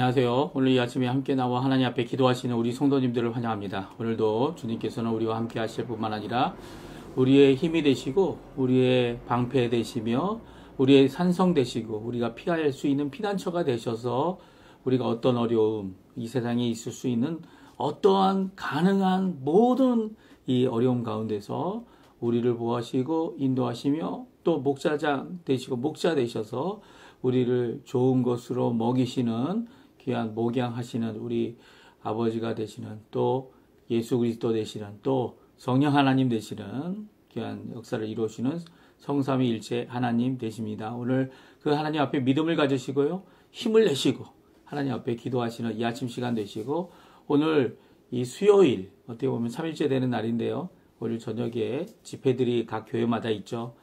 안녕하세요. 오늘 이 아침에 함께 나와 하나님 앞에 기도하시는 우리 성도님들을 환영합니다. 오늘도 주님께서는 우리와 함께 하실 뿐만 아니라 우리의 힘이 되시고 우리의 방패 되시며 우리의 산성 되시고 우리가 피할 수 있는 피난처가 되셔서 우리가 어떤 어려움, 이 세상에 있을 수 있는 어떠한 가능한 모든 이 어려움 가운데서 우리를 보호하시고 인도하시며 또 목자장 되시고 목자 되셔서 우리를 좋은 것으로 먹이시는 귀한 목양하시는 우리 아버지가 되시는 또 예수 그리스도 되시는 또 성령 하나님 되시는 귀한 역사를 이루시는 성삼위일체 하나님 되십니다. 오늘 그 하나님 앞에 믿음을 가지시고요. 힘을 내시고 하나님 앞에 기도하시는 이 아침 시간 되시고 오늘 이 수요일 어떻게 보면 3일째 되는 날인데요. 오늘 저녁에 집회들이 각 교회마다 있죠.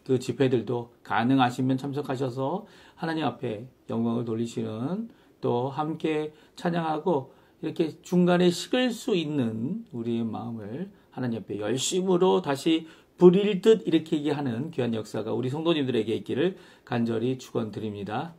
그 집회들도 가능하시면 참석하셔서 하나님 앞에 영광을 돌리시는 또 함께 찬양하고 이렇게 중간에 식을 수 있는 우리의 마음을 하나님 앞에 열심으로 다시 부릴 듯 일으키게 하는 귀한 역사가 우리 성도님들에게 있기를 간절히 축원드립니다.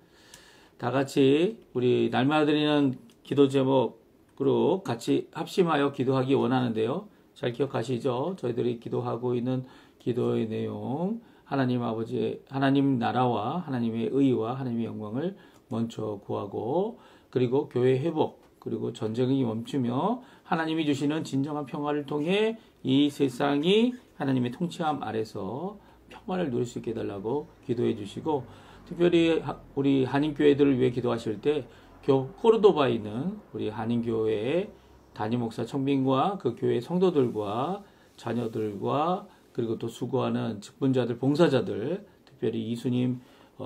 다 같이 우리 날마다 드리는 기도 제목으로 같이 합심하여 기도하기 원하는데요. 잘 기억하시죠? 저희들이 기도하고 있는 기도의 내용, 하나님 아버지, 하나님 나라와 하나님의 의와 하나님의 영광을 먼저 구하고, 그리고 교회 회복, 그리고 전쟁이 멈추며 하나님이 주시는 진정한 평화를 통해 이 세상이 하나님의 통치함 아래서 평화를 누릴 수 있게 해달라고 기도해 주시고, 특별히 우리 한인교회들을 위해 기도하실 때 코르도바에 있는 우리 한인교회의 담임 목사 청빈과 그 교회 성도들과 자녀들과 그리고 또 수고하는 직분자들, 봉사자들, 특별히 이수님,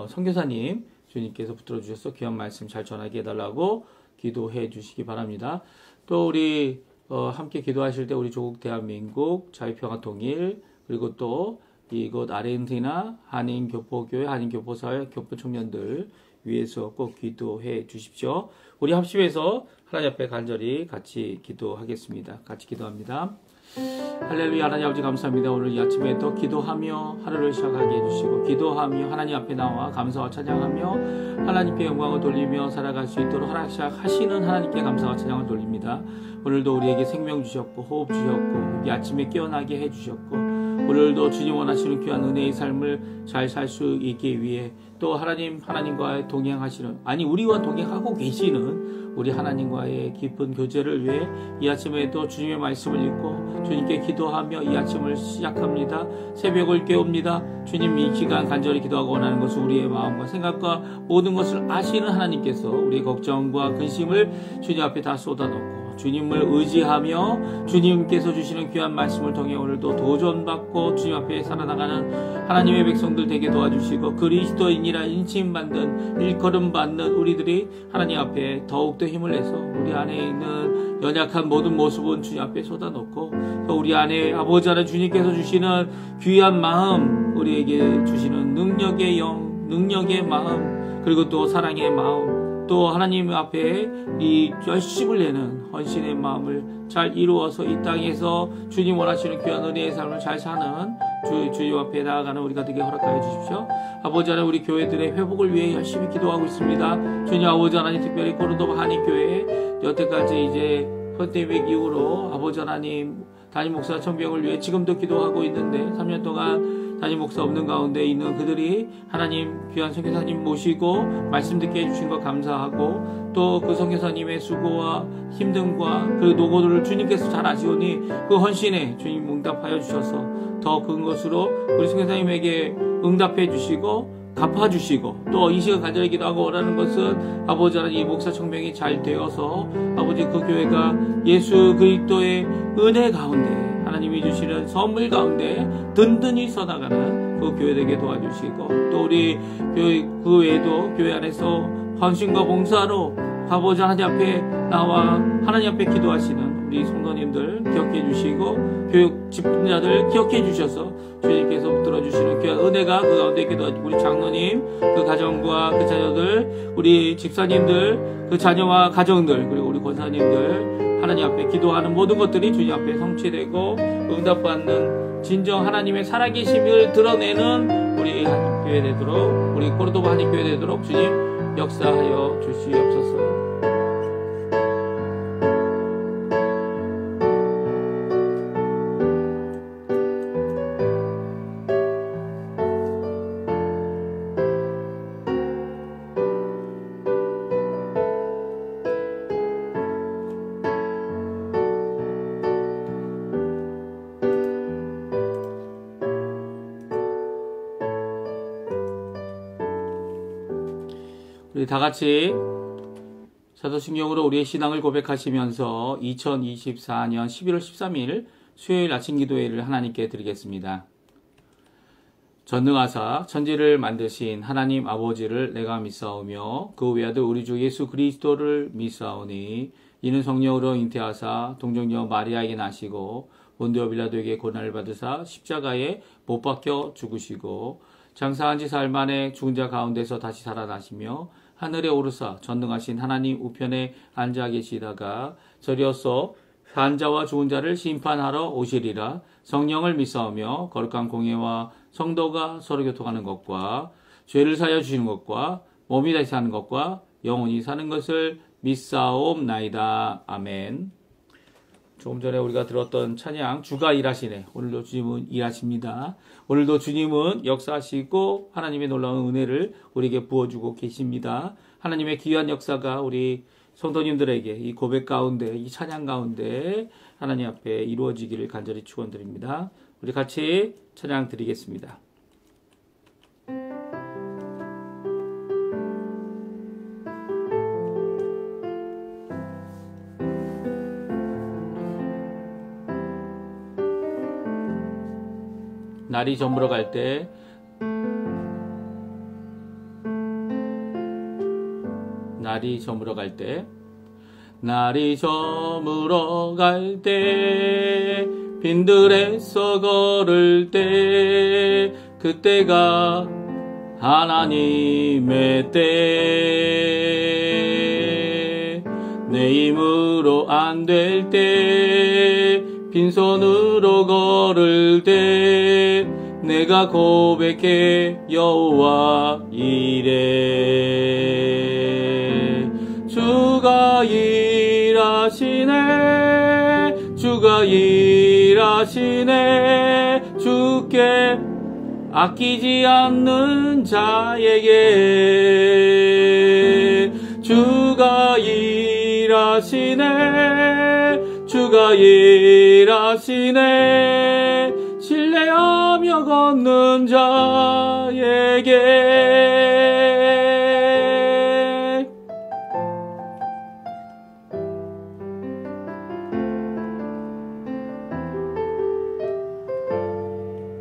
선교사님, 주님께서 붙들어 주셔서 귀한 말씀 잘 전하게 해달라고 기도해 주시기 바랍니다. 또 우리 함께 기도하실 때 우리 조국 대한민국 자유평화 통일 그리고 또 이곳 아르헨티나 한인교포교회, 한인교포사회, 교포청년들 위해서 꼭 기도해 주십시오. 우리 합심해서 하나님 앞에 간절히 같이 기도하겠습니다. 같이 기도합니다. 할렐루야. 하나님 아버지 감사합니다. 오늘 이 아침에 또 기도하며 하루를 시작하게 해주시고 기도하며 하나님 앞에 나와 감사와 찬양하며 하나님께 영광을 돌리며 살아갈 수 있도록 허락하시는 하나님께 감사와 찬양을 돌립니다. 오늘도 우리에게 생명 주셨고 호흡 주셨고 이 아침에 깨어나게 해주셨고 오늘도 주님 원하시는 귀한 은혜의 삶을 잘 살 수 있기 위해 또 하나님과 동행하시는 우리와 동행하고 계시는 우리 하나님과의 깊은 교제를 위해 이 아침에 또 주님의 말씀을 읽고 주님께 기도하며 이 아침을 시작합니다. 새벽을 깨웁니다. 주님 이 시간 간절히 기도하고 원하는 것은 우리의 마음과 생각과 모든 것을 아시는 하나님께서 우리의 걱정과 근심을 주님 앞에 다 쏟아놓고 주님을 의지하며 주님께서 주시는 귀한 말씀을 통해 오늘도 도전받고 주님 앞에 살아나가는 하나님의 백성들 되게 도와주시고 그리스도인이라 인칭받는 일컬음받는 우리들이 하나님 앞에 더욱더 힘을 내서 우리 안에 있는 연약한 모든 모습은 주님 앞에 쏟아놓고 또 우리 안에 아버지 하나님 주님께서 주시는 귀한 마음 우리에게 주시는 능력의 영, 능력의 마음 그리고 또 사랑의 마음 또 하나님 앞에 이 열심을 내는 헌신의 마음을 잘 이루어서 이 땅에서 주님 원하시는 귀한 은혜의 삶을 잘 사는 주님 앞에 나아가는 우리가 되게 허락하여 주십시오. 아버지 하나님 우리 교회들의 회복을 위해 열심히 기도하고 있습니다. 주님 아버지 하나님 특별히 코르도바 한인교회 여태까지 이제 팬데믹 이후로 아버지 하나님 담임 목사 청병을 위해 지금도 기도하고 있는데 3년 동안 담임 목사 없는 가운데 있는 그들이 하나님 귀한 선교사님 모시고 말씀 듣게 해주신 것 감사하고 또 그 선교사님의 수고와 힘듦과 그 노고들을 주님께서 잘 아시오니 그 헌신에 주님 응답하여 주셔서 더 큰 것으로 우리 선교사님에게 응답해 주시고 갚아주시고 또 이 시간 간절히 기도하고 원하는 것은 아버지 하나님 이 목사 청명이 잘 되어서 아버지 그 교회가 예수 그리스도의 은혜 가운데 하나님이 주시는 선물 가운데 든든히 서나가는 그 교회 되게 도와주시고 또 우리 그 외에도 교회 안에서 헌신과 봉사로 아버지 하나님 앞에 나와 하나님 앞에 기도하시는 우리 성도님들 기억해 주시고 교육 집분자들 기억해 주셔서 주님께서 붙들어 주시는 귀한 은혜가 그 가운데 기도하시고 우리 장로님 그 가정과 그 자녀들 우리 집사님들 그 자녀와 가정들 그리고 우리 권사님들 하나님 앞에 기도하는 모든 것들이 주님 앞에 성취되고 응답받는 진정 하나님의 살아계심을 드러내는 우리 교회 되도록 우리 코르도바 한인교회 되도록 주님 역사하여 주시옵소서. 우리 다 같이 사도신경으로 우리의 신앙을 고백하시면서 2024년 11월 13일 수요일 아침 기도회를 하나님께 드리겠습니다. 전능하사 천지를 만드신 하나님 아버지를 내가 믿사오며 그 외아들 우리 주 예수 그리스도를 믿사오니 이는 성령으로 잉태하사 동정녀 마리아에게 나시고 본디오 빌라도에게 고난을 받으사 십자가에 못 박혀 죽으시고 장사한 지 사흘 만에 죽은 자 가운데서 다시 살아나시며 하늘에 오르사 전능하신 하나님 우편에 앉아 계시다가 저리어서 산 자와 죽은 자를 심판하러 오시리라. 성령을 믿사오며 거룩한 공예와 성도가 서로 교통하는 것과 죄를 사하여 주시는 것과 몸이 다시 사는 것과 영원히 사는 것을 믿사옵나이다. 아멘. 조금 전에 우리가 들었던 찬양 주가 일하시네. 오늘도 주님은 일하십니다. 오늘도 주님은 역사하시고 하나님의 놀라운 은혜를 우리에게 부어주고 계십니다. 하나님의 귀한 역사가 우리 성도님들에게 이 고백 가운데, 이 찬양 가운데 하나님 앞에 이루어지기를 간절히 축원드립니다. 우리 같이 찬양 드리겠습니다. 날이 저물어 갈 때 날이 저물어 갈 때 날이 저물어 갈 때 빈들에서 걸을 때 그때가 하나님의 때 내 힘으로 안 될 때 빈손으로 걸을 때 내가 고백해 여호와 이래 주가 일하시네 주가 일하시네 주께 아끼지 않는 자에게 주가 일하시네 주가 일하시네 신뢰하며 걷는 자에게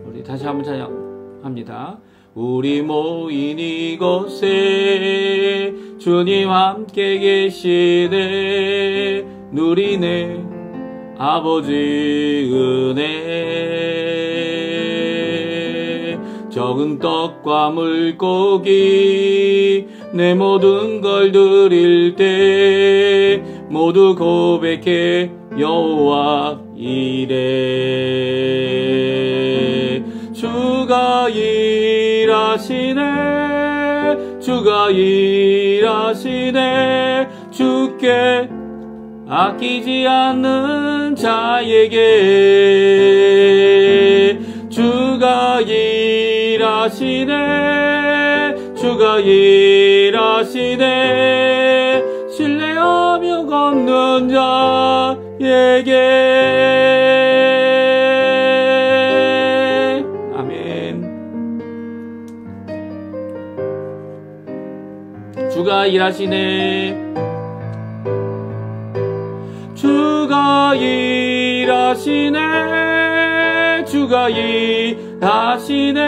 우리 다시 한번 찬양합니다. 우리 모인 이곳에 주님 함께 계시네 누리네 아버지 은혜 적은 떡과 물고기 내 모든 걸 드릴 때 모두 고백해 여호와 이래 주가 일하시네 주가 일하시네 주께 아끼지 않는 자에게 주가 일하시네 주가 일하시네 신뢰하며 걷는 자에게 아멘. 주가 일하시네 주가 일하시네 주가 일하시네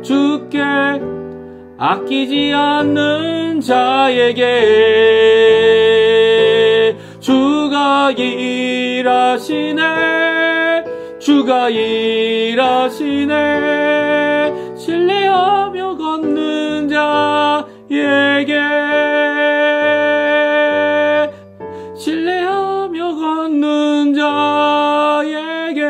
주께 아끼지 않는 자에게 주가 일하시네 주가 일하시네 신뢰하며 걷는 자에게 신뢰하며 걷는 자에게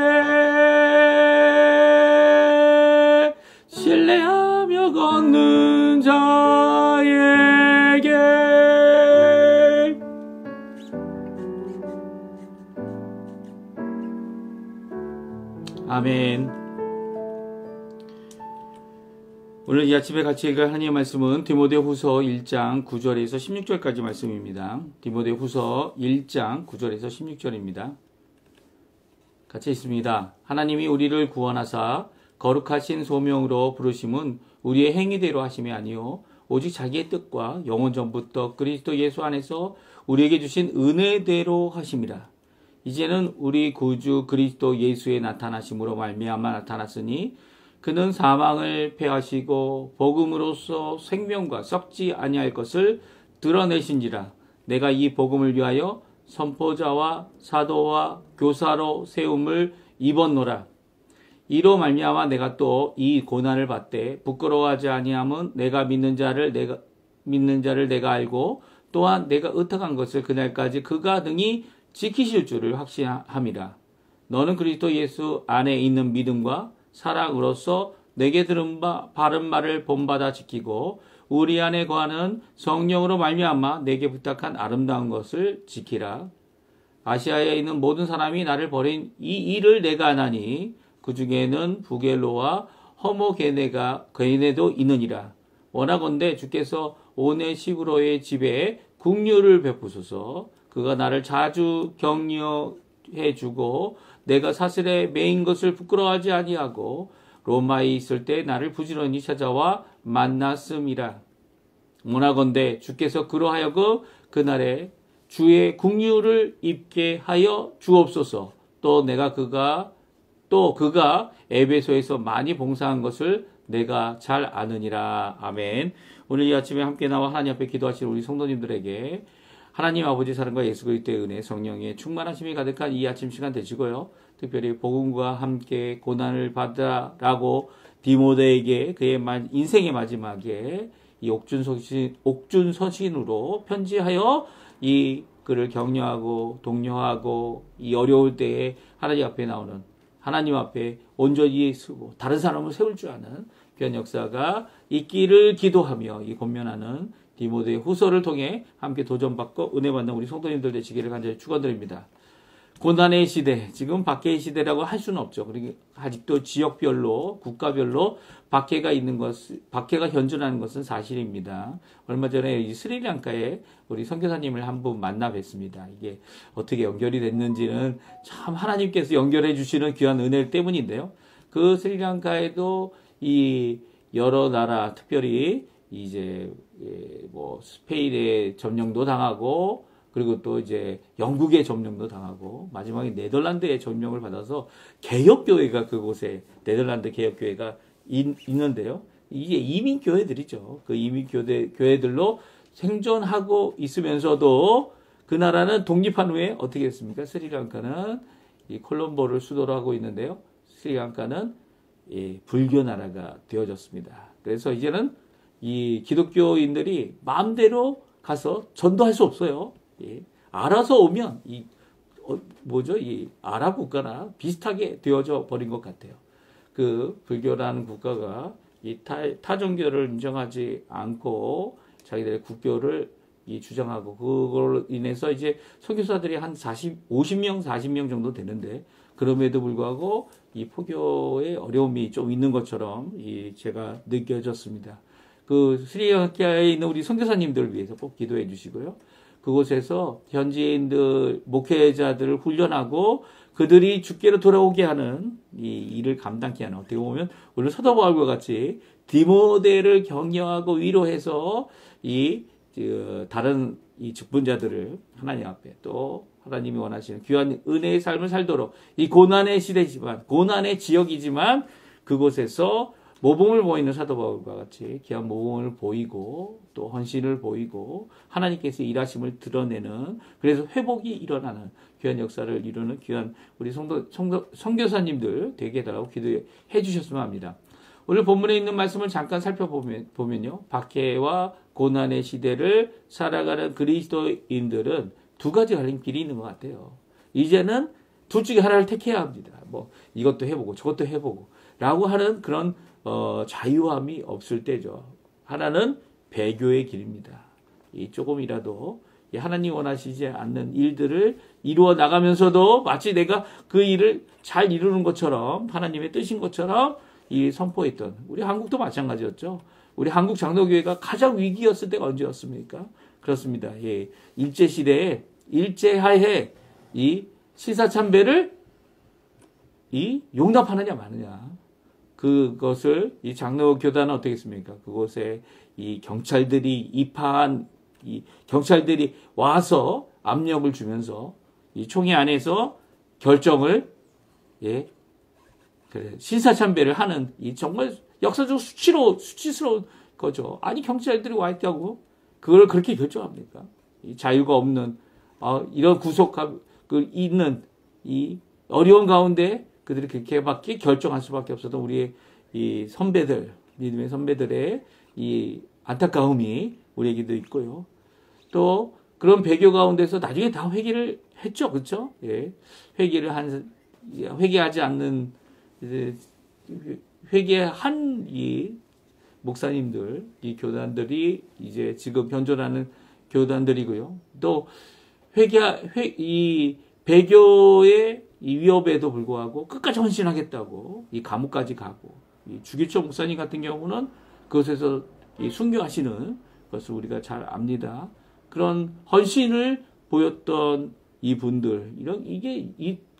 신뢰하며 걷는 자에게 아멘. 오늘 이 아침에 같이 읽을 하나님의 말씀은 디모데후서 1장 9절에서 16절까지 말씀입니다. 디모데후서 1장 9절에서 16절입니다. 같이 읽습니다. 하나님이 우리를 구원하사 거룩하신 소명으로 부르심은 우리의 행위대로 하심이 아니요 오직 자기의 뜻과 영원 전부터 그리스도 예수 안에서 우리에게 주신 은혜대로 하심이라. 이제는 우리 구주 그리스도 예수의 나타나심으로 말미암아 나타났으니 그는 사망을 패하시고 복음으로써 생명과 썩지 아니할 것을 드러내신지라. 내가 이 복음을 위하여 선포자와 사도와 교사로 세움을 입었노라. 이로 말미암아 내가 또 이 고난을 받되 부끄러워하지 아니함은 내가 믿는 자를 내가 알고 또한 내가 의탁한 것을 그날까지 그가 능히 지키실 줄을 확신함이라. 너는 그리스도 예수 안에 있는 믿음과 사랑으로서 내게 들은 바른 말을 본받아 지키고 우리 안에 거하는 성령으로 말미암아 내게 부탁한 아름다운 것을 지키라. 아시아에 있는 모든 사람이 나를 버린 이 일을 내가 아나니 그 중에는 부겔로와 허모게네도 있느니라. 원하건대 주께서 오네시브로의 집에 긍휼을 베푸소서. 그가 나를 자주 격려해 주고 내가 사슬에 매인 것을 부끄러워하지 아니하고 로마에 있을 때 나를 부지런히 찾아와 만났음이라. 원하건대 주께서 그러하여금 그날에 주의 긍휼을 입게 하여 주옵소서. 또 그가 에베소에서 많이 봉사한 것을 내가 잘 아느니라. 아멘. 오늘 이 아침에 함께 나와 하나님 앞에 기도하실 우리 성도님들에게 하나님 아버지 사랑과 예수 그리스도의 은혜, 성령의 충만하심이 가득한 이 아침 시간 되시고요. 특별히 복음과 함께 고난을 받으라고 디모데에게 그의 인생의 마지막에 이 옥준서신으로 편지하여 이 그를 격려하고 독려하고 이 어려울 때에 하나님 앞에 나오는 하나님 앞에 온전히 쓰고 다른 사람을 세울 줄 아는 귀한 역사가 있기를 기도하며 이 권면하는 디모데의 후서를 통해 함께 도전받고 은혜받는 우리 성도님들 되시기를 간절히 축원드립니다. 고난의 시대, 지금 박해의 시대라고 할 수는 없죠. 그리고 아직도 지역별로, 국가별로 박해가 현존하는 것은 사실입니다. 얼마 전에 이 스리랑카에 우리 선교사님을 한 분 만나 뵀습니다. 이게 어떻게 연결이 됐는지는 참 하나님께서 연결해 주시는 귀한 은혜 때문인데요. 그 스리랑카에도 이 여러 나라, 특별히 이제 뭐 스페인의 점령도 당하고 그리고 또 이제 영국의 점령도 당하고 마지막에 네덜란드의 점령을 받아서 개혁교회가 그곳에 네덜란드 개혁교회가 있는데요. 이게 이민교회들이죠. 그 이민교회들로 생존하고 있으면서도 그 나라는 독립한 후에 어떻게 했습니까? 스리랑카는 이 콜롬보를 수도로 하고 있는데요. 스리랑카는 불교 나라가 되어졌습니다. 그래서 이제는 이 기독교인들이 마음대로 가서 전도할 수 없어요. 알아서 오면 이 아랍 국가나 비슷하게 되어져 버린 것 같아요. 그 불교라는 국가가 이 타종교를 인정하지 않고 자기들의 국교를 주장하고 그걸로 인해서 이제 선교사들이 한 50명, 40명 정도 되는데 그럼에도 불구하고 이 포교의 어려움이 좀 있는 것처럼 제가 느껴졌습니다. 그 스리랑카에 있는 우리 선교사님들을 위해서 꼭 기도해 주시고요. 그곳에서 현지인들, 목회자들을 훈련하고 그들이 주께로 돌아오게 하는 이 일을 감당케 하는, 어떻게 보면 오늘 사도 바울과 같이 디모데를 격려하고 위로해서 다른 직분자들을 하나님 앞에 또 하나님이 원하시는 귀한 은혜의 삶을 살도록 이 고난의 시대지만, 고난의 지역이지만 그곳에서 모범을 보이는 사도 바울과 같이 귀한 모범을 보이고 또 헌신을 보이고 하나님께서 일하심을 드러내는, 그래서 회복이 일어나는 귀한 역사를 이루는 귀한 우리 선교사님들 되게 해달라고 기도해 주셨으면 합니다. 오늘 본문에 있는 말씀을 잠깐 살펴보면요. 박해와 고난의 시대를 살아가는 그리스도인들은 두 가지 갈린 길이 있는 것 같아요. 이제는 둘 중에 하나를 택해야 합니다. 뭐 이것도 해보고 저것도 해보고 라고 하는 그런 자유함이 없을 때죠. 하나는 배교의 길입니다. 조금이라도 하나님 원하시지 않는 일들을 이루어 나가면서도 마치 내가 그 일을 잘 이루는 것처럼 하나님의 뜻인 것처럼 이 선포했던 우리 한국도 마찬가지였죠. 우리 한국 장로교회가 가장 위기였을 때가 언제였습니까? 그렇습니다. 예. 일제시대에 일제하에 이 시사참배를 용납하느냐 마느냐. 그것을 이 장로교단은 어떻게 했습니까? 그곳에 이 경찰들이 입하한 이 경찰들이 와서 압력을 주면서 이 총회 안에서 결정을 신사참배를 하는 이 정말 역사적 수치스러운 거죠. 아니 경찰들이 와 있다고 그걸 그렇게 결정합니까? 이 자유가 없는 이런 구속함 있는 이 어려운 가운데 그들이 그렇게밖에 결정할 수밖에 없었던 우리의 이 선배들, 믿음의 선배들의 이 안타까움이 우리에게도 있고요. 또 그런 배교 가운데서 나중에 다 회개를 했죠, 그렇죠? 예, 회개하지 않는 회개한 이 목사님들, 이 교단들이 이제 지금 변존하는 교단들이고요. 또 이 배교의 이 위협에도 불구하고 끝까지 헌신하겠다고 이 감옥까지 가고 이 주기철 목사님 같은 경우는 그것에서 이 순교하시는 것을 우리가 잘 압니다. 그런 헌신을 보였던 이 분들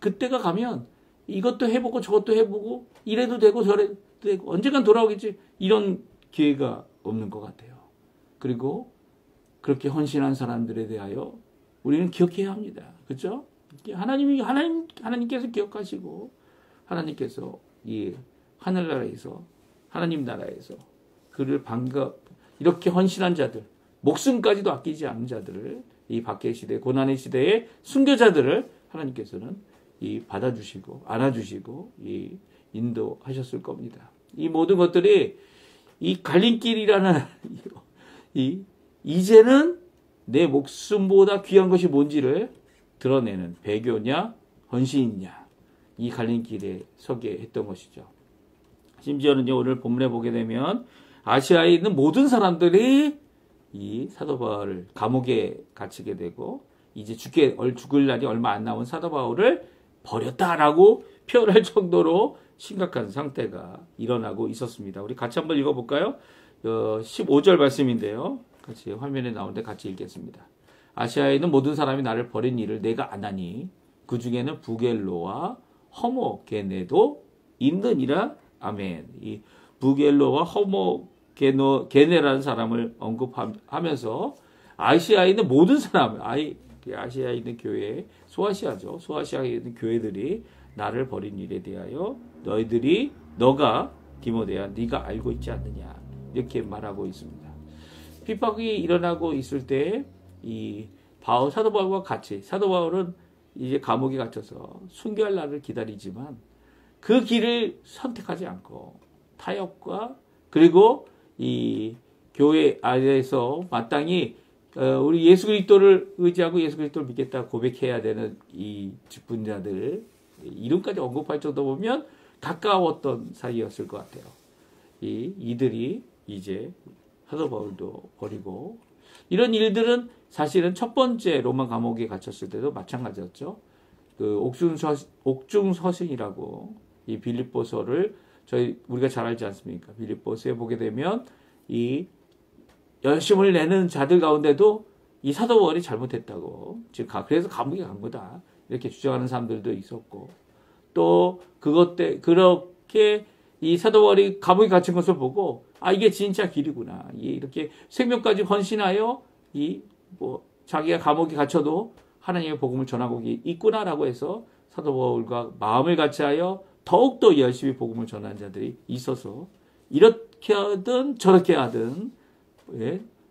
그때가 가면 이것도 해보고 저것도 해보고 이래도 되고 저래도 되고 언젠간 돌아오겠지 이런 기회가 없는 것 같아요. 그리고 그렇게 헌신한 사람들에 대하여 우리는 기억해야 합니다. 그렇죠? 하나님께서 기억하시고 하나님께서 이 하늘나라에서 하나님 나라에서 그를 이렇게 헌신한 자들 목숨까지도 아끼지 않은 자들을 이 박해 시대 고난의 시대의 순교자들을 하나님께서는 이 받아주시고 안아주시고 이 인도하셨을 겁니다. 이 모든 것들이 이 갈림길이라는 이제는 내 목숨보다 귀한 것이 뭔지를 드러내는 배교냐 헌신이냐 이 갈림길에 서게 했던 것이죠. 심지어는 오늘 본문에 보게 되면 아시아에 있는 모든 사람들이 이 사도 바울을 감옥에 갇히게 되고 이제 죽을 날이 얼마 안 남은 사도 바울을 버렸다라고 표현할 정도로 심각한 상태가 일어나고 있었습니다. 우리 같이 한번 읽어볼까요? 15절 말씀인데요. 같이 화면에 나오는데 같이 읽겠습니다. 아시아에 있는 모든 사람이 나를 버린 일을 내가 아나니 그 중에는 부겔로와 허모게네도 있느니라. 아멘. 이 부겔로와 허모게네라는 사람을 언급하면서 아시아에 있는 모든 사람, 아시아에 있는 교회, 소아시아죠. 소아시아에 있는 교회들이 나를 버린 일에 대하여 너가 디모데야 네가 알고 있지 않느냐 이렇게 말하고 있습니다. 핍박이 일어나고 있을 때 이 사도 바울과 같이 사도 바울은 이제 감옥에 갇혀서 순교할 날을 기다리지만 그 길을 선택하지 않고 타협과 그리고 이 교회 안에서 마땅히 우리 예수 그리스도를 의지하고 예수 그리스도를 믿겠다 고백해야 되는 이 직분자들 이름까지 언급할 정도 보면 가까웠던 사이였을 것 같아요. 이들이 이제 사도 바울도 버리고 이런 일들은 사실은 첫 번째 로마 감옥에 갇혔을 때도 마찬가지였죠. 그 옥중서신이라고 이 빌립보서를 우리가 잘 알지 않습니까? 빌립보서에 보게 되면 이 열심을 내는 자들 가운데도 이 사도 바울이 잘못했다고 그래서 감옥에 간 거다 이렇게 주장하는 사람들도 있었고 또 그렇게 이 사도 바울이 감옥에 갇힌 것을 보고 이게 진짜 길이구나 이렇게 생명까지 헌신하여 자기가 감옥에 갇혀도 하나님의 복음을 전하고 있구나라고 해서 사도 바울과 마음을 같이하여 더욱더 열심히 복음을 전하는 자들이 있어서 이렇게 하든 저렇게 하든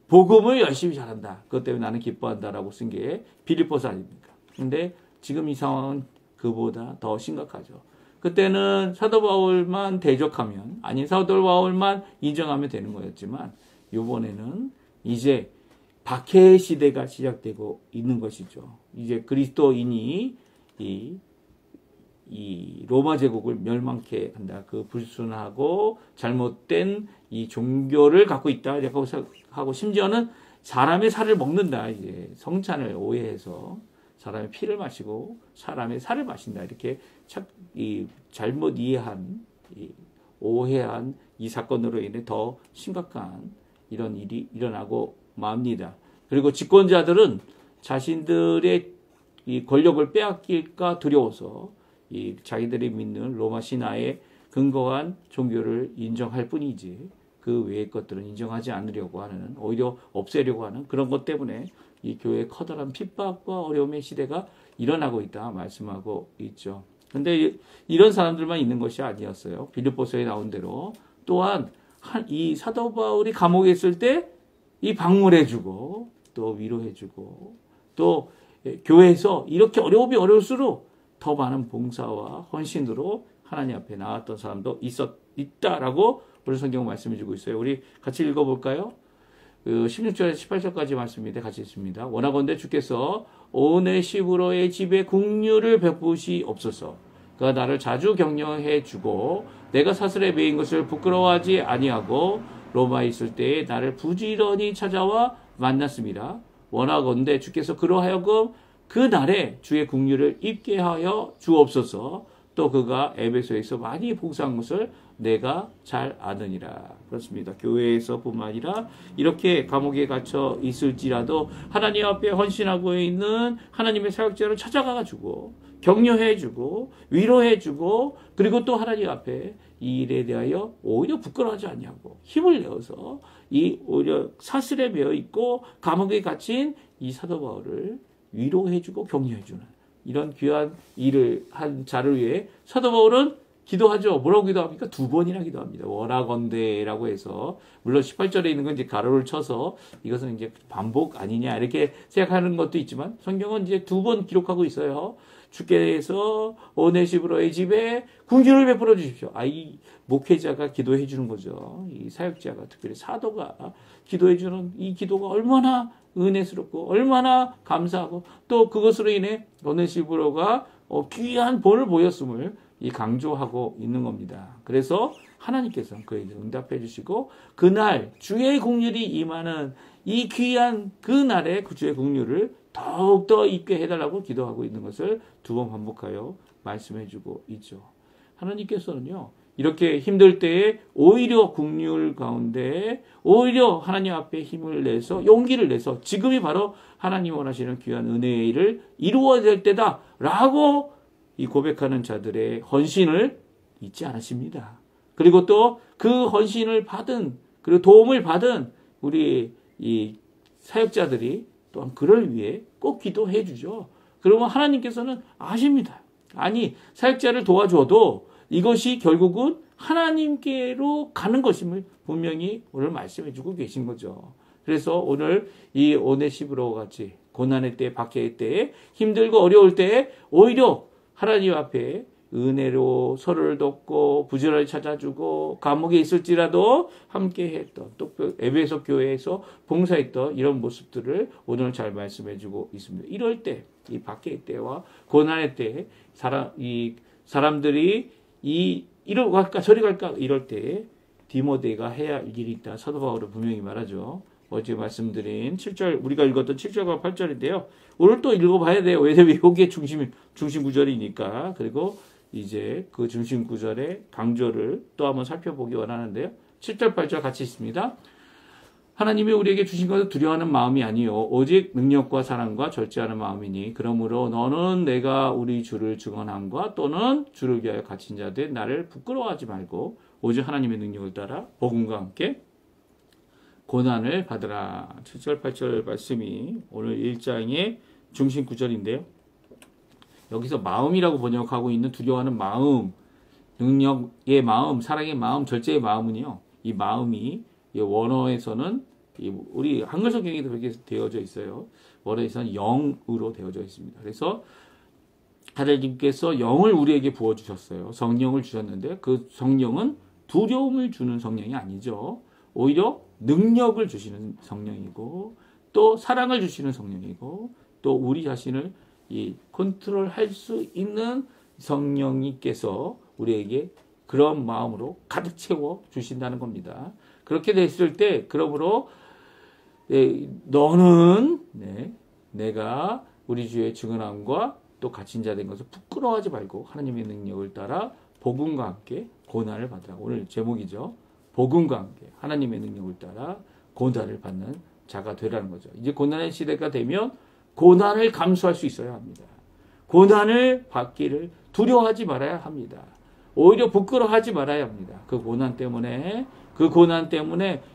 복음을 열심히 잘한다. 그것 때문에 나는 기뻐한다라고 쓴 게 빌립보서 아닙니까? 근데 지금 이 상황은 그보다 더 심각하죠. 그때는 사도 바울만 대적하면 사도 바울만 인정하면 되는 거였지만 이번에는 이제 박해 시대가 시작되고 있는 것이죠. 이제 그리스도인이 이 로마 제국을 멸망케 한다. 그 불순하고 잘못된 이 종교를 갖고 있다. 하고 심지어는 사람의 살을 먹는다. 이제 성찬을 오해해서 사람의 피를 마시고 사람의 살을 마신다. 이렇게 잘못 이해한, 오해한 이 사건으로 인해 더 심각한 이런 일이 일어나고 맙니다. 그리고 집권자들은 자신들의 이 권력을 빼앗길까 두려워서 이 자기들이 믿는 로마 신화에 근거한 종교를 인정할 뿐이지 그 외의 것들은 인정하지 않으려고 하는, 오히려 없애려고 하는 그런 것 때문에 이 교회의 커다란 핍박과 어려움의 시대가 일어나고 있다 말씀하고 있죠. 근데 이런 사람들만 있는 것이 아니었어요. 빌립보서에 나온 대로 또한 이 사도 바울이 감옥에 있을 때 이 방문해주고 또 위로해주고 또 교회에서 이렇게 어려움이 어려울수록 더 많은 봉사와 헌신으로 하나님 앞에 나왔던 사람도 있다라고 오늘 성경 말씀해주고 있어요. 우리 같이 읽어볼까요? 16절에서 18절까지 말씀인데 같이 읽습니다. 원하건대 주께서 오네시브로의 집에 긍휼을 베푸시옵소서. 그가 나를 자주 격려해 주고 내가 사슬에 매인 것을 부끄러워하지 아니하고 로마에 있을 때에 나를 부지런히 찾아와 만났습니다. 원하건대 주께서 그로 하여금 그 날에 주의 긍휼을 입게 하여 주옵소서. 또 그가 에베소에서 많이 봉사한 것을 내가 잘 아느니라. 그렇습니다. 교회에서뿐만 아니라 이렇게 감옥에 gat혀 있을지라도 하나님 앞에 헌신하고 있는 하나님의 사역자를 찾아가가지고 격려해주고 위로해주고 그리고 또 하나님 앞에 이 일에 대하여 오히려 부끄러워하지 않냐고 힘을 내어서 이 오히려 사슬에 매어 있고 감옥에 갇힌 이 사도 바울을 위로해주고 격려해주는 이런 귀한 일을 한 자를 위해 사도 바울은 기도하죠. 뭐라고 기도합니까? 2번이나 기도합니다. 원하건대라고 해서 물론 18절에 있는 건 이제 가로를 쳐서 이것은 이제 반복 아니냐 이렇게 생각하는 것도 있지만 성경은 이제 2번 기록하고 있어요. 주께서 오네시브로의 집에 긍휼을 베풀어 주십시오. 이 목회자가 기도해 주는 거죠. 이 사역자가 특별히 사도가 기도해 주는 이 기도가 얼마나 은혜스럽고 얼마나 감사하고 또 그것으로 인해 오네시브로가 귀한 본을 보였음을 강조하고 있는 겁니다. 그래서 하나님께서 그에게 응답해 주시고 그날 주의 긍휼이 임하는 이 귀한 그날에 그 주의 긍휼을 더욱더 있게 해달라고 기도하고 있는 것을 2번 반복하여 말씀해 주고 있죠. 하나님께서는요. 이렇게 힘들 때에 오히려 긍휼 가운데 오히려 하나님 앞에 힘을 내서 용기를 내서 지금이 바로 하나님 원하시는 귀한 은혜의 일을 이루어야 될 때다라고 이 고백하는 자들의 헌신을 잊지 않으십니다. 그리고 또 그 헌신을 받은 그리고 도움을 받은 우리 이 사역자들이 또한 그를 위해 꼭 기도해 주죠. 그러면 하나님께서는 아십니다. 아니 사역자를 도와줘도 이것이 결국은 하나님께로 가는 것임을 분명히 오늘 말씀해 주고 계신 거죠. 그래서 오늘 이 오네시브로 같이 고난의 때, 박해의 때에 힘들고 어려울 때에 오히려 하나님 앞에 은혜로 서로를 돕고 부지런히 찾아주고 감옥에 있을지라도 함께 했던 또 에베소 교회에서 봉사했던 이런 모습들을 오늘 잘 말씀해 주고 있습니다. 이럴 때, 이 박해의 때와 고난의 때 사람들이 이리 갈까 저리 갈까 이럴 때 디모데가 해야 할 일이 있다. 사도 바울은 분명히 말하죠. 어제 말씀드린 7절 우리가 읽었던 7절과 8절인데요. 오늘 또 읽어봐야 돼요. 왜냐하면 여기에 중심 구절이니까. 그리고 이제 그 중심 구절의 강조를 또 한번 살펴보기 원하는데요. 7절 8절 같이 있습니다. 하나님이 우리에게 주신 것을 두려워하는 마음이 아니요 오직 능력과 사랑과 절제하는 마음이니 그러므로 너는 내가 우리 주를 증언함과 또는 주를 위하여 갇힌 자들 나를 부끄러워하지 말고 오직 하나님의 능력을 따라 복음과 함께 고난을 받으라. 7절 8절 말씀이 오늘 1장의 중심 구절인데요. 여기서 마음이라고 번역하고 있는 두려워하는 마음, 능력의 마음, 사랑의 마음, 절제의 마음은요. 이 마음이 원어에서는 우리 한글 성경에도 그렇게 되어져 있어요. 원어에서는 영으로 되어져 있습니다. 그래서 하나님께서 영을 우리에게 부어주셨어요. 성령을 주셨는데 그 성령은 두려움을 주는 성령이 아니죠. 오히려 능력을 주시는 성령이고 또 사랑을 주시는 성령이고 또 우리 자신을 컨트롤할 수 있는 성령님께서 우리에게 그런 마음으로 가득 채워 주신다는 겁니다. 그렇게 됐을 때 그러므로 너는 내가 우리 주의 증언함과 또 갇힌 자 된 것을 부끄러워하지 말고 하나님의 능력을 따라 복음과 함께 고난을 받으라. 오늘 제목이죠. 복음과 함께 하나님의 능력을 따라 고난을 받는 자가 되라는 거죠. 이제 고난의 시대가 되면 고난을 감수할 수 있어야 합니다. 고난을 받기를 두려워하지 말아야 합니다. 오히려 부끄러워하지 말아야 합니다. 그 고난 때문에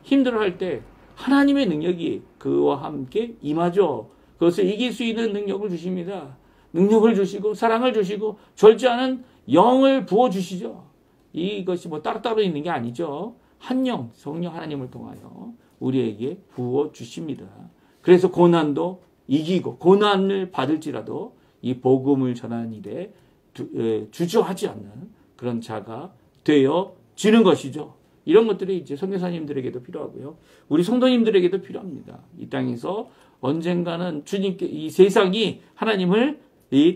힘들어할 때 하나님의 능력이 그와 함께 임하죠. 그것을 이길 수 있는 능력을 주십니다. 능력을 주시고 사랑을 주시고 절제하는 영을 부어주시죠. 이것이 뭐 따로따로 있는 게 아니죠. 한 영, 성령 하나님을 통하여 우리에게 부어주십니다. 그래서 고난도 이기고 고난을 받을지라도 이 복음을 전하는 일에 주저하지 않는 그런 자가 되어지는 것이죠. 이런 것들이 이제 선교사님들에게도 필요하고요. 우리 성도님들에게도 필요합니다. 이 땅에서 언젠가는 주님께 이 세상이 하나님을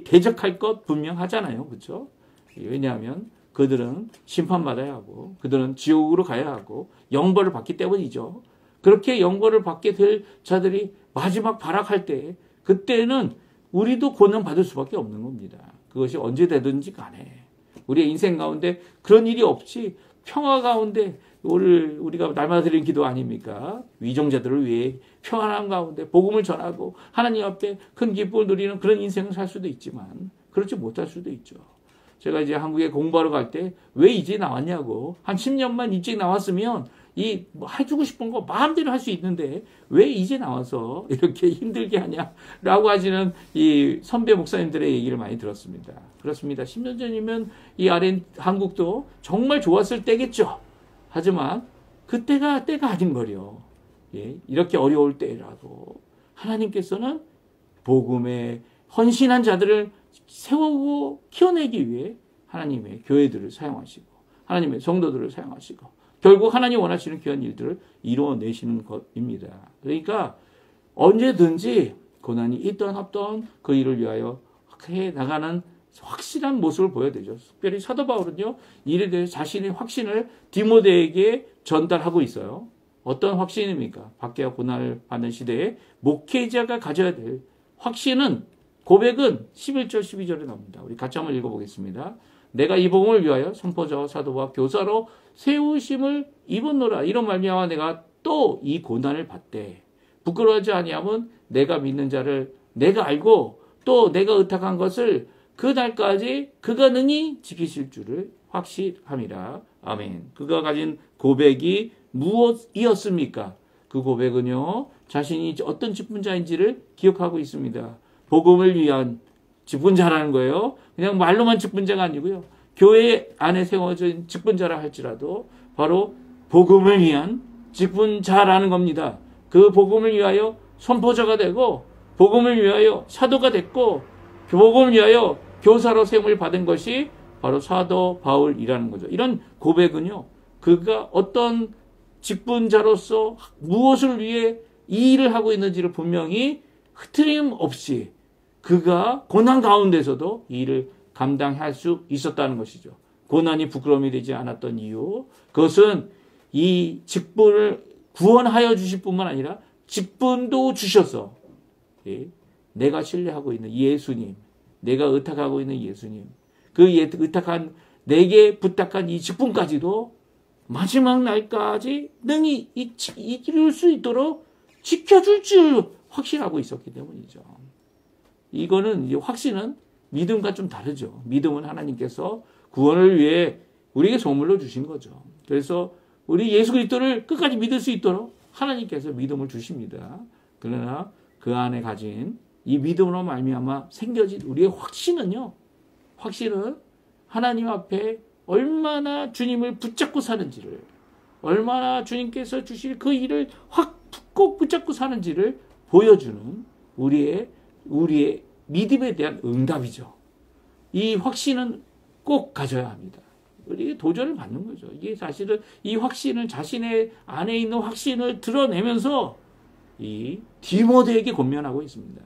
대적할 것 분명하잖아요. 그렇죠? 왜냐하면 그들은 심판받아야 하고 그들은 지옥으로 가야 하고 영벌을 받기 때문이죠. 그렇게 영벌을 받게 될 자들이 마지막 발악할 때 그때는 우리도 고난 받을 수밖에 없는 겁니다. 그것이 언제 되든지 간에 우리의 인생 가운데 그런 일이 없이 평화 가운데 우리가 날마다 드리는 기도 아닙니까? 위정자들을 위해 평안한 가운데 복음을 전하고 하나님 앞에 큰 기쁨을 누리는 그런 인생을 살 수도 있지만 그렇지 못할 수도 있죠. 제가 이제 한국에 공부하러 갈 때 왜 이제 나왔냐고 한 10년만 일찍 나왔으면 뭐 해주고 싶은 거 마음대로 할 수 있는데 왜 이제 나와서 이렇게 힘들게 하냐라고 하시는 이 선배 목사님들의 얘기를 많이 들었습니다. 그렇습니다. 10년 전이면 이 한국도 정말 좋았을 때겠죠. 하지만 그때가 때가 아닌 거요. 이렇게 어려울 때라도 하나님께서는 복음에 헌신한 자들을 세우고 키워내기 위해 하나님의 교회들을 사용하시고 하나님의 성도들을 사용하시고 결국 하나님 원하시는 귀한 일들을 이루어내시는 것입니다. 그러니까 언제든지 고난이 있던 없던 그 일을 위하여 해 나가는 확실한 모습을 보여야 되죠. 특별히 사도 바울은요, 일에 대해 자신의 확신을 디모데에게 전달하고 있어요. 어떤 확신입니까? 박해와 고난을 받는 시대에 목회자가 가져야 될 확신은, 고백은 11절 12절에 나옵니다. 우리 같이 한번 읽어보겠습니다. 내가 이 복음을 위하여 선포자와 사도와 교사로 세우심을 입었노라. 이런 말미암아 내가 또 이 고난을 받되 부끄러워하지 아니하면 내가 믿는 자를 내가 알고 또 내가 의탁한 것을 그 날까지 그가 능히 지키실 줄을 확실함이라. 아멘. 그가 가진 고백이 무엇이었습니까? 그 고백은요, 자신이 어떤 직분자인지를 기억하고 있습니다. 복음을 위한 직분자라는 거예요. 그냥 말로만 직분자가 아니고요. 교회 안에 세워진 직분자라 할지라도 바로 복음을 위한 직분자라는 겁니다. 그 복음을 위하여 선포자가 되고 복음을 위하여 사도가 됐고 복음을 위하여 교사로 세움을 받은 것이 바로 사도 바울이라는 거죠. 이런 고백은요, 그가 어떤 직분자로서 무엇을 위해 이 일을 하고 있는지를 분명히 흐트림없이 그가 고난 가운데서도 이 일을 감당할 수 있었다는 것이죠. 고난이 부끄러움이 되지 않았던 이유, 그것은 이 직분을 구원하여 주실 뿐만 아니라 직분도 주셔서 내가 신뢰하고 있는 예수님, 내가 의탁하고 있는 예수님, 그 의탁한 내게 부탁한 이 직분까지도 마지막 날까지 능히 이룰 수 있도록 지켜줄 줄 확신하고 있었기 때문이죠. 이거는 이제 확신은 믿음과 좀 다르죠. 믿음은 하나님께서 구원을 위해 우리에게 선물로 주신 거죠. 그래서 우리 예수 그리스도를 끝까지 믿을 수 있도록 하나님께서 믿음을 주십니다. 그러나 그 안에 가진 이 믿음으로 말미암아 생겨진 우리의 확신은요, 확신은 하나님 앞에 얼마나 주님을 붙잡고 사는지를, 얼마나 주님께서 주실 그 일을 꼭 붙잡고 사는지를 보여주는 우리의 믿음에 대한 응답이죠. 이 확신은 꼭 가져야 합니다. 우리 도전을 받는 거죠. 이게 사실은 이 확신을, 자신의 안에 있는 확신을 드러내면서 이 디모데에게 권면하고 있습니다.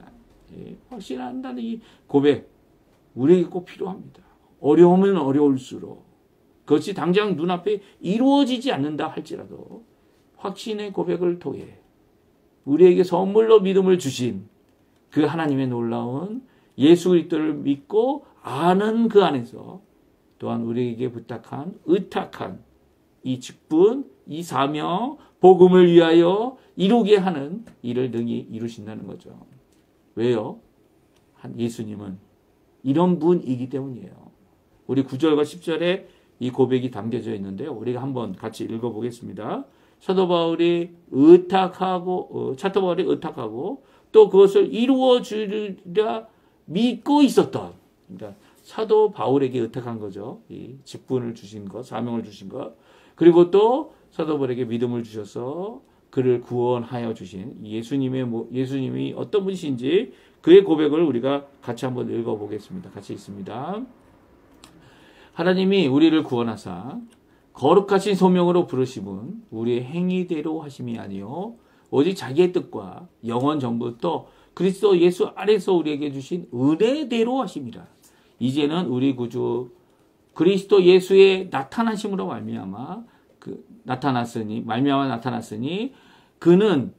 확신한다는 이 고백, 우리에게 꼭 필요합니다. 어려우면 어려울수록, 그것이 당장 눈앞에 이루어지지 않는다 할지라도 확신의 고백을 통해 우리에게 선물로 믿음을 주신 그 하나님의 놀라운 예수 그리스도를 믿고 아는 그 안에서 또한 우리에게 의탁한 이 직분, 이 사명, 복음을 위하여 이루게 하는 일을 능히 이루신다는 거죠. 왜요? 예수님은 이런 분이기 때문이에요. 우리 9절과 10절에 이 고백이 담겨져 있는데요. 우리가 한번 같이 읽어보겠습니다. 사도 바울이 의탁하고 또 그것을 이루어 주리라 믿고 있었던, 그러니까 사도 바울에게 의탁한 거죠. 이 직분을 주신 것, 사명을 주신 것, 그리고 또 사도 바울에게 믿음을 주셔서 그를 구원하여 주신 예수님이 어떤 분이신지 그의 고백을 우리가 같이 한번 읽어보겠습니다. 같이 있습니다. 하나님이 우리를 구원하사 거룩하신 소명으로 부르심은 우리의 행위대로 하심이 아니요 오직 자기의 뜻과 영원 전부터 그리스도 예수 안에서 우리에게 주신 은혜대로 하심이라. 이제는 우리 구주 그리스도 예수의 나타나심으로 말미암아 나타났으니 그는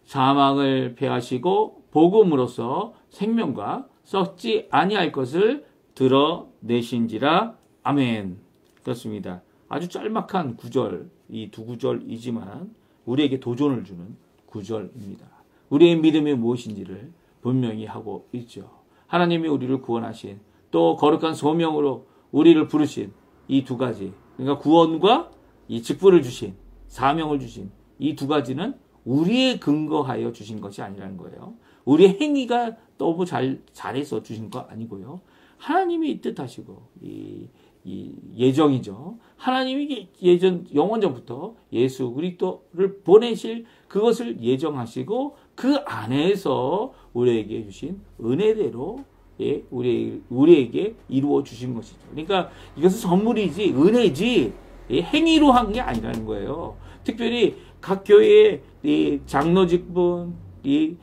사망을 패하시고 복음으로써 생명과 썩지 아니할 것을 드러내신지라. 아멘. 그렇습니다. 아주 짤막한 구절, 이 두 구절이지만 우리에게 도전을 주는 구절입니다. 우리의 믿음이 무엇인지를 분명히 하고 있죠. 하나님이 우리를 구원하신, 또 거룩한 소명으로 우리를 부르신 이 두 가지, 그러니까 구원과 이 직분을 주신, 사명을 주신 이 두 가지는 우리에 근거하여 주신 것이 아니라는 거예요. 우리의 행위가 너무 잘해서 주신 거 아니고요. 하나님이 뜻하시고 이 예정이죠. 하나님이 영원전부터 예수 그리스도를 보내실 그것을 예정하시고 그 안에서 우리에게 주신 은혜대로 우리에게 이루어 주신 것이죠. 그러니까 이것은 선물이지 은혜지 행위로 한 게 아니라는 거예요. 특별히 각 교회의 이 장로 직분, 이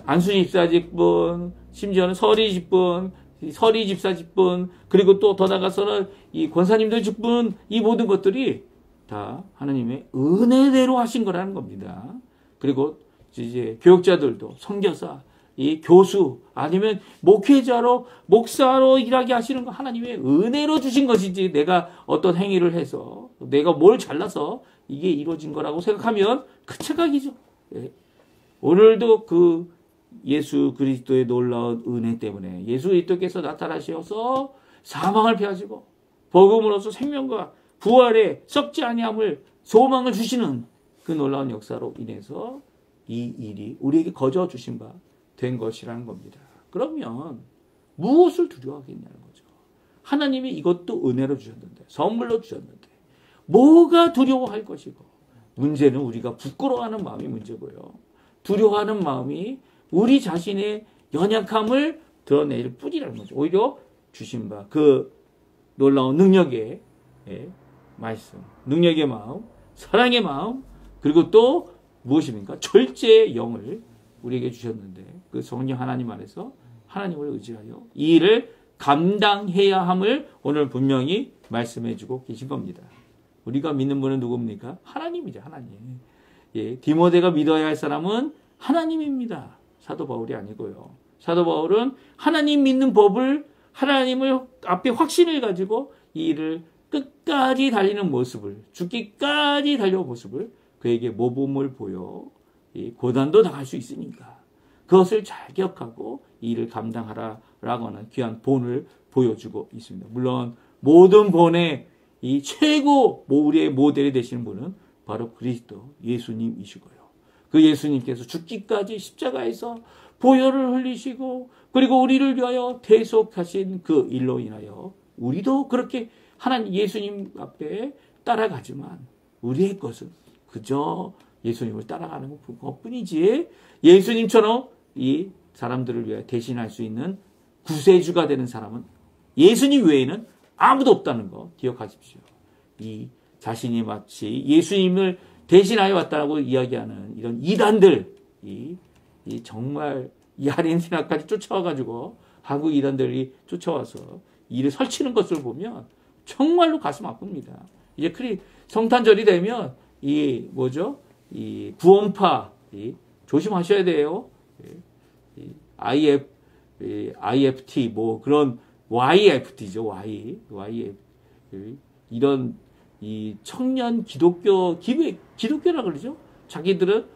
안수 집사 직분, 심지어는 서리 직분, 서리 집사 직분, 그리고 또 더 나가서는 이 권사님들 직분, 이 모든 것들이 다 하나님의 은혜대로 하신 거라는 겁니다. 그리고 이제 교육자들도 선교사, 이 교수, 아니면 목회자로, 목사로 일하게 하시는 거 하나님의 은혜로 주신 것이지, 내가 어떤 행위를 해서, 내가 뭘 잘나서 이게 이루어진 거라고 생각하면 그 착각이죠. 예. 오늘도 그 예수 그리스도의 놀라운 은혜 때문에 예수 그리스도께서 나타나셔서 사망을 패하시고 복음으로서 생명과 부활의 썩지 아니함을 소망을 주시는 그 놀라운 역사로 인해서 이 일이 우리에게 거저 주신 바 된 것이라는 겁니다. 그러면 무엇을 두려워하겠냐는 거죠. 하나님이 이것도 은혜로 주셨는데, 선물로 주셨는데 뭐가 두려워할 것이고, 문제는 우리가 부끄러워하는 마음이 문제고요. 두려워하는 마음이 우리 자신의 연약함을 드러낼 뿐이라는 거죠. 오히려 주신 바 그 놀라운 능력의 말씀, 능력의 마음, 사랑의 마음, 그리고 또 무엇입니까? 절제의 영을 우리에게 주셨는데, 그 성령 하나님 안에서 하나님을 의지하여 이 일을 감당해야 함을 오늘 분명히 말씀해 주고 계신 겁니다. 우리가 믿는 분은 누굽니까? 하나님이죠. 하나님. 예, 디모데가 믿어야 할 사람은 하나님입니다. 사도 바울이 아니고요. 사도 바울은 하나님 믿는 법을, 하나님을 앞에 확신을 가지고 이 일을 끝까지 달리는 모습을, 죽기까지 달려온 모습을 그에게 모범을 보여 고난도 당할 수 있으니까 그것을 잘 기억하고 이 일을 감당하라라고 하는 귀한 본을 보여주고 있습니다. 물론 모든 본의 이 최고 우리의 모델이 되시는 분은 바로 그리스도 예수님이시고요. 그 예수님께서 죽기까지 십자가에서 보혈을 흘리시고 그리고 우리를 위하여 대속하신 그 일로 인하여 우리도 그렇게 하나님 예수님 앞에 따라가지만 우리의 것은 그저 예수님을 따라가는 것뿐이지, 예수님처럼 이 사람들을 위해 대신할 수 있는 구세주가 되는 사람은 예수님 외에는 아무도 없다는 거 기억하십시오. 이 자신이 마치 예수님을 대신하여 왔다고 이야기하는 이런 이단들, 이 정말 이 아르헨티나까지 쫓아와가지고 한국 이단들이 쫓아와서 이를 설치는 것을 보면 정말로 가슴 아픕니다. 이제 성탄절이 되면 이 구원파, 조심하셔야 돼요. IFT 뭐 그런 YFT죠. YF 이런 이 청년 기독교라 그러죠. 자기들은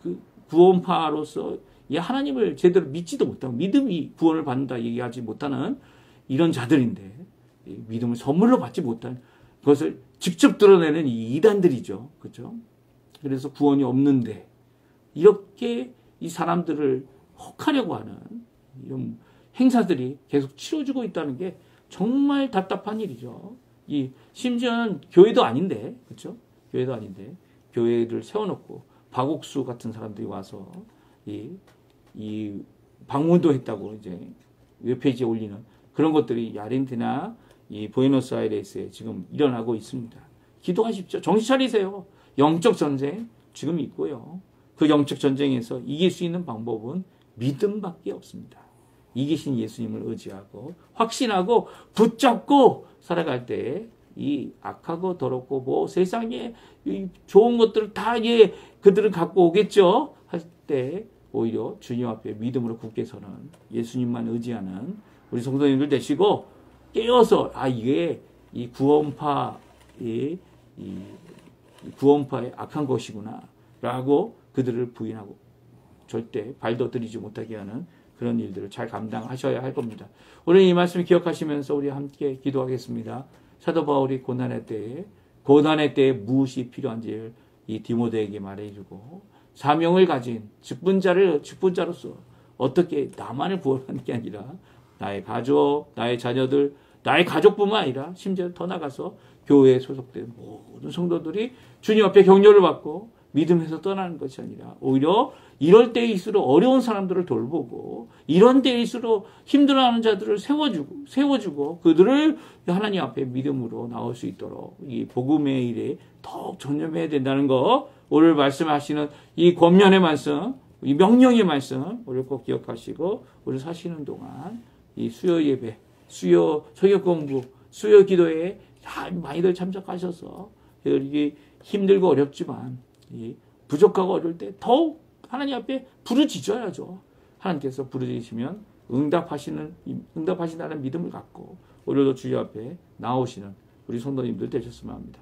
그 구원파로서 하나님을 제대로 믿지도 못하고 믿음이 구원을 받는다 얘기하지 못하는 이런 자들인데 믿음을 선물로 받지 못한 그것을 직접 드러내는 이 이단들이죠. 그렇죠? 그래서 구원이 없는데 이렇게 이 사람들을 혹하려고 하는 이런 행사들이 계속 치러지고 있다는 게 정말 답답한 일이죠. 심지어는 교회도 아닌데, 그렇죠? 교회도 아닌데 교회를 세워놓고 박옥수 같은 사람들이 와서 이 방문도 했다고 이제 웹페이지에 올리는 그런 것들이 아르헨티나 이 부에노스아이레스에 지금 일어나고 있습니다. 기도하십시오. 정신 차리세요. 영적 전쟁 지금 있고요. 그 영적 전쟁에서 이길 수 있는 방법은 믿음밖에 없습니다. 이기신 예수님을 의지하고 확신하고 붙잡고 살아갈 때 이 악하고 더럽고 뭐 세상에 이 좋은 것들을 다 그들은 갖고 오겠죠. 할 때 오히려 주님 앞에 믿음으로 굳게 서는 예수님만 의지하는 우리 성도님들 되시고 깨어서 이게 이 구원파의 악한 것이구나 라고 그들을 부인하고 절대 발도 들이지 못하게 하는 그런 일들을 잘 감당하셔야 할 겁니다. 오늘 이 말씀을 기억하시면서 우리 함께 기도하겠습니다. 사도 바울이 고난의 때에 무엇이 필요한지를 이 디모데에게 말해주고 사명을 가진 직분자로서 어떻게 나만을 구원하는 게 아니라 나의 가족, 나의 자녀들, 나의 가족뿐만 아니라 심지어 더 나가서 교회에 소속된 모든 성도들이 주님 앞에 격려를 받고 믿음에서 떠나는 것이 아니라 오히려 이럴 때일수록 어려운 사람들을 돌보고 이런 때일수록 힘들어하는 자들을 세워주고 그들을 하나님 앞에 믿음으로 나올 수 있도록 이 복음의 일에 더욱 전념해야 된다는 거 오늘 말씀하시는 이 권면의 말씀, 이 명령의 말씀 오늘 꼭 기억하시고 오늘 사시는 동안 이 수요 예배, 수요 설교 공부, 수요 기도에 많이들 참석하셔서 이게 힘들고 어렵지만 부족하고 어려울 때 더욱 하나님 앞에 부르짖어야죠. 하나님께서 부르짖으시면 응답하신다는 믿음을 갖고 오늘도 주님 앞에 나오시는 우리 성도님들 되셨으면 합니다.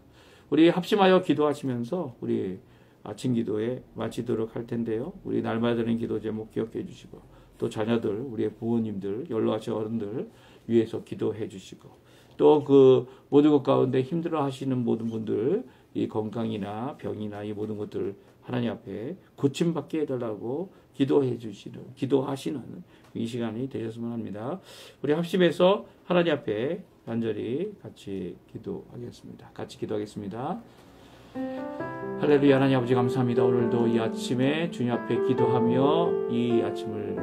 우리 합심하여 기도하시면서 우리 아침 기도에 마치도록 할 텐데요. 우리 날마다 드리는 기도 제목 기억해 주시고 또 자녀들, 우리의 부모님들, 연로하신 어른들 위해서 기도해 주시고 또 그 모든 것 가운데 힘들어 하시는 모든 분들 이 건강이나 병이나 이 모든 것들을 하나님 앞에 고침받게 해달라고 기도하시는 이 시간이 되셨으면 합니다. 우리 합심해서 하나님 앞에 간절히 같이 기도하겠습니다. 할렐루야. 하나님 아버지 감사합니다. 오늘도 이 아침에 주님 앞에 기도하며 이 아침을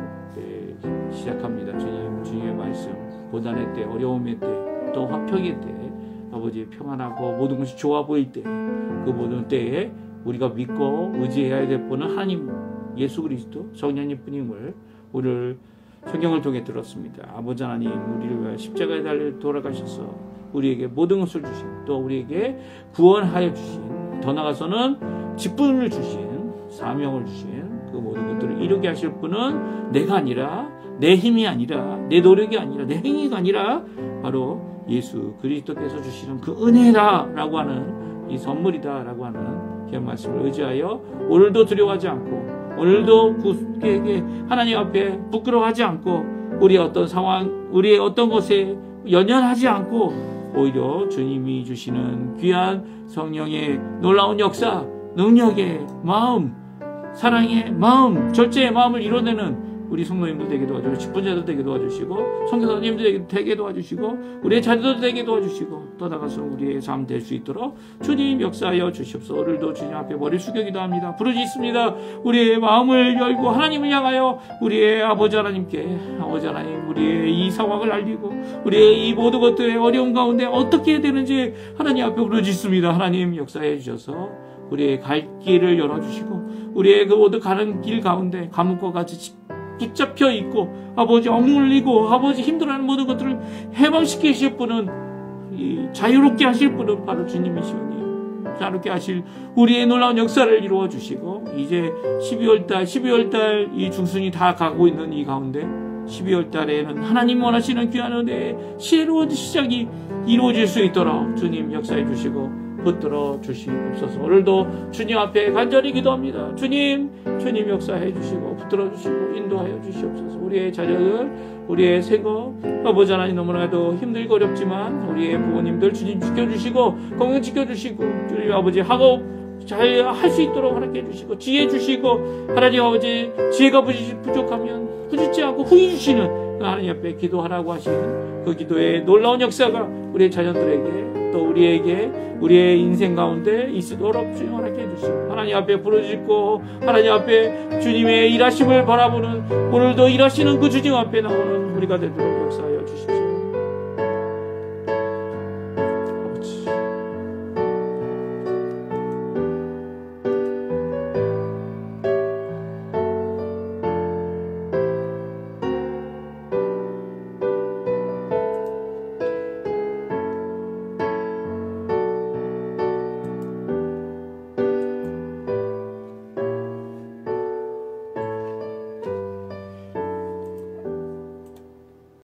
시작합니다. 주님의 말씀, 고난의 때, 어려움의 때, 또 화평의 때, 아버지 평안하고 모든 것이 좋아 보일 때, 그 모든 때에 우리가 믿고 의지해야 될 분은 하나님 예수 그리스도 성령님 뿐임을 오늘 성경을 통해 들었습니다. 아버지 하나님, 우리를 위하여 십자가에 달려 돌아가셔서 우리에게 모든 것을 주신, 또 우리에게 구원하여 주신, 더 나아가서는 직분을 주신, 사명을 주신 그 모든 것들을 이루게 하실 분은 내가 아니라, 내 힘이 아니라, 내 노력이 아니라, 내 행위가 아니라 바로 예수 그리스도께서 주시는 그 은혜다라고 하는 이 선물이다라고 하는 귀한 말씀을 의지하여 오늘도 두려워하지 않고 오늘도 굳게 하나님 앞에 부끄러워하지 않고 우리의 어떤 상황, 우리의 어떤 것에 연연하지 않고 오히려 주님이 주시는 귀한 성령의 놀라운 역사, 능력의 마음, 사랑의 마음, 절제의 마음을 이뤄내는 우리 성도님들 되게 도와주시고 직분자들 되게 도와주시고 선교사님들 되게 도와주시고 우리의 자녀들 되게 도와주시고 또 나가서 우리의 삶 될 수 있도록 주님 역사하여 주시옵소서. 오늘도 주님 앞에 머리 숙여 기도합니다. 부르짖습니다. 우리의 마음을 열고 하나님을 향하여 우리의 아버지 하나님께 아버지 하나님 우리의 이 상황을 알리고 우리의 이 모든 것들의 어려움 가운데 어떻게 해야 되는지 하나님 앞에 부르짖습니다. 하나님 역사해 주셔서 우리의 갈 길을 열어주시고 우리의 그 모든 가는 길 가운데 감옥과 같이 붙잡혀 있고 아버지 억눌리고 아버지 힘들어하는 모든 것들을 해방시키실 분은 자유롭게 하실 분은 바로 주님이시오니 자유롭게 하실 우리의 놀라운 역사를 이루어 주시고, 이제 12월달 이 중순이 다 가고 있는 이 가운데 12월 달에는 하나님 원하시는 귀한 은혜의 새로운 시작이 이루어질 수 있도록 주님 역사해 주시고 붙들어 주시옵소서. 오늘도 주님 앞에 간절히 기도합니다. 주님 역사해 주시고 붙들어 주시고 인도하여 주시옵소서. 우리의 자녀들, 우리의 생업, 아버지 하나님 너무나도 힘들고 어렵지만 우리의 부모님들 주님 지켜주시고 건강 지켜주시고, 주님 아버지 학업 잘 할 수 있도록 하나님께 해주시고 지혜 주시고, 하나님 아버지 지혜가 부족하면 부족지 않고 후히 주시는 하나님 앞에 기도하라고 하시는 그 기도의 놀라운 역사가 우리의 자녀들에게 또 우리에게 우리의 인생 가운데 있도록 주님 하나님께 해주시고, 하나님 앞에 부르짖고 하나님 앞에 주님의 일하심을 바라보는 오늘도 일하시는 그 주님 앞에 나오는 우리가 되도록 역사하여 주십시오.